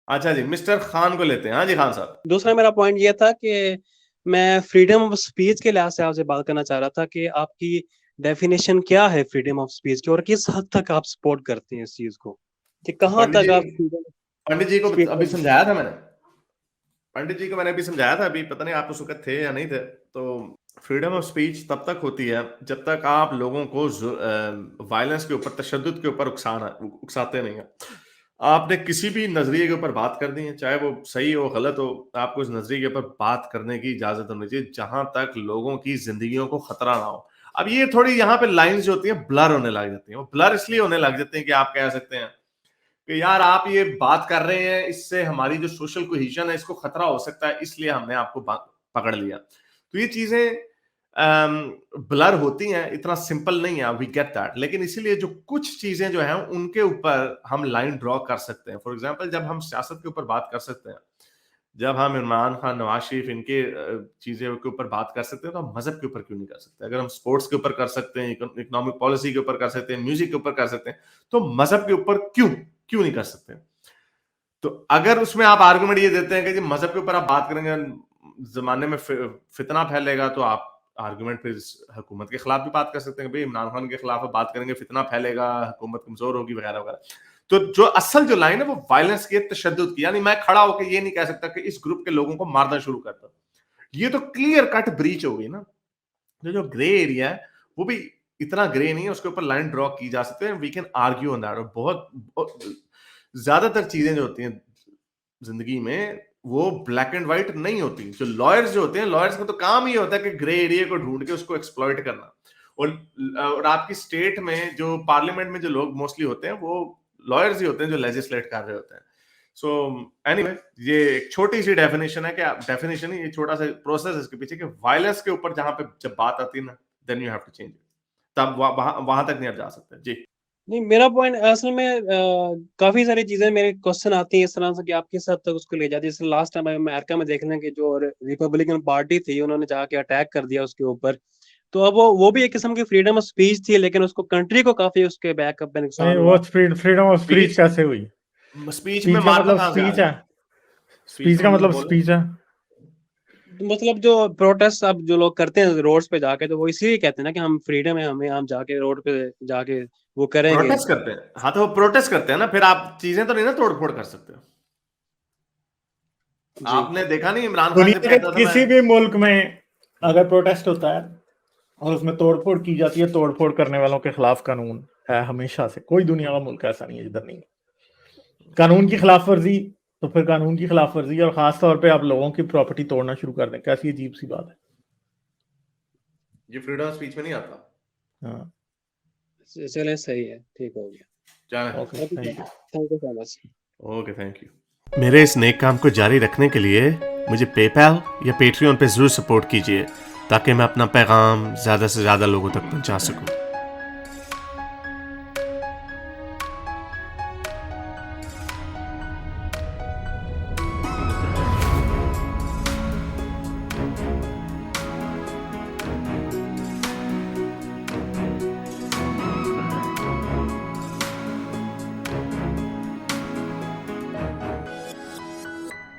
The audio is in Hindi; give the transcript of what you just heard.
अच्छा जी, मिस्टर खान को लेते हैं। हाँ जी, खान साहब। दूसरा मेरा पॉइंट ये था कि मैं फ्रीडम ऑफ स्पीच के लिहाज से आपसे बात करना चाह रहा था कि आपकी डेफिनेशन क्या है फ्रीडम ऑफ स्पीच की, और किस हद तक आप सपोर्ट करते हैं इस चीज को, कि कहाँ पंडित तक जी, आप फ्रीडम ऑफ पंडित जी को स्पीच। अभी समझाया था मैंने। पंडित जी को मैंने अभी समझाया था, अभी पता नहीं आप उस वक्त थे या नहीं थे। तो फ्रीडम ऑफ स्पीच तब तक होती है जब तक आप लोगों को वायलेंस के ऊपर, तशद्दुद के ऊपर उकसाते नहीं है। आपने किसी भी नजरिए के ऊपर बात करनी है, चाहे वो सही हो गलत हो, आपको उस नजरिए के ऊपर बात करने की इजाजत होनी चाहिए जहां तक लोगों की जिंदगियों को खतरा ना हो। अब ये थोड़ी यहाँ पे लाइंस जो होती है ब्लर होने लग जाती है। वो ब्लर इसलिए होने लग जाते हैं कि आप कह सकते हैं कि यार आप ये बात कर रहे हैं, इससे हमारी जो सोशल कोहेजन है इसको खतरा हो सकता है, इसलिए हमने आपको पकड़ लिया। तो ये चीजें ब्लर होती हैं, इतना सिंपल नहीं है, वी गेट दैट। लेकिन इसीलिए जो कुछ चीजें जो हैं उनके ऊपर हम लाइन ड्रॉ कर सकते हैं। फॉर एग्जांपल, जब हम सियासत के ऊपर बात कर सकते हैं, जब हम इमरान खान, नवाज शरीफ, इनके चीजें के ऊपर बात कर सकते हैं, तो हम मजहब के ऊपर क्यों नहीं कर सकते? अगर हम स्पोर्ट्स के ऊपर कर सकते हैं, इकोनॉमिक पॉलिसी के ऊपर कर सकते हैं, म्यूजिक के ऊपर कर सकते हैं, तो मजहब के ऊपर क्यों क्यों नहीं कर सकते? तो अगर उसमें आप आर्गुमेंट ये देते हैं कि जी मजहब के ऊपर आप बात करेंगे, जमाने में फितना फैलेगा, तो आप आर्गुमेंट फिर हुकूमत के खिलाफ भी बात कर सकते हैं, भाई इमरान खान के खिलाफ बात करेंगे, फितना फैलेगा, हुकूमत कमजोर होगी, वगैरह वगैरह। तो जो असल जो लाइन है वो वायलेंस की, तशद्दुद की, यानी मैं खड़ा होकर ये नहीं कह सकता कि इस ग्रुप के लोगों को मारना शुरू करता। ये तो क्लियर कट ब्रीच हो गई ना। जो ग्रे एरिया है वो भी इतना ग्रे नहीं है, उसके ऊपर लाइन ड्रॉ की जा सकते हैं। We can argue on that. बहुत ज्यादातर चीजें जो होती हैं जिंदगी में वो ब्लैक एंड व्हाइट नहीं होती। जो लॉयर्स जो होते हैं, लॉयर्स का तो काम ही होता है कि ग्रे एरिया को ढूंढ के उसको एक्सप्लॉइट करना। और आपकी स्टेट में जो पार्लियामेंट में जो लोग मोस्टली होते हैं वो लॉयर्स ही होते हैं जो लेजिस्लेट कर रहे होते हैं। सो एनीवे, ये एक छोटी सी डेफिनेशन है कि डेफिनेशन ही, ये छोटा सा प्रोसेस इसके पीछे कि वायलेंस के ऊपर जहां पे जब बात आती है ना, then you have to change. तब वहां तक नहीं आप जा सकते जी। नहीं, मेरा पॉइंट असल में काफी सारी चीजें मेरे क्वेश्चन आती हैं इस तरह से कि आप किस हद तक उसको ले जाते हैं। जैसे लास्ट टाइम अमेरिका में देख लें कि जो रिपब्लिकन पार्टी थी उन्होंने जाके अटैक कर दिया उसके ऊपर। तो अब वो भी एक किस्म की फ्रीडम ऑफ स्पीच थी, लेकिन उसको कंट्री को काफी उसके बैकअप में नहीं, नुकसान वो हुआ। फ्रीडम ऑफ स्पीच स्पीच, कैसे हुई? स्पीच में स्पीच का मारना मतलब कहां से आ स्पीच गया? है। स्पीच स्पीच का का मतलब मतलब बोलो। स्पीच है। मतलब जो प्रोटेस्ट अब जो लोग करते हैं रोड्स पे जाके, तो वो इसीलिए कहते हैं ना कि हम फ्रीडम है, हमें हम जाके रोड पे जाके वो करेंगे। प्रोटेस्ट करते हैं, हाँ, तो वो प्रोटेस्ट करते हैं ना, फिर आप चीजें तो नहीं ना तोड़ फोड़ कर सकते हो। जी। आपने देखा नहीं इमरान खान जब दुनिया के कहता था मैं, किसी भी मुल्क में अगर प्रोटेस्ट होता है और उसमें तोड़फोड़ की जाती है, तोड़फोड़ करने वालों के खिलाफ कानून है हमेशा से। कोई दुनिया का मुल्क ऐसा नहीं है जिधर नहीं है कानून की खिलाफ वर्जी। तो फिर कानून की खिलाफ वर्जी और खास तौर पे आप लोगों की प्रॉपर्टी तोड़ना शुरू कर दें, कैसी अजीब सी बात है। ये फ्रीडम ऑफ स्पीच में नहीं आता। हाँ, चले, सही है, ठीक हो गया। जाना ओके, है। Thank you. Thank you so much. Okay, thank you. मेरे इस नेक काम को जारी रखने के लिए मुझे पेपैल या पेट्रियन पे जरूर सपोर्ट कीजिए, ताकि मैं अपना पैगाम ज्यादा से ज्यादा लोगों तक पहुंचा सकूं।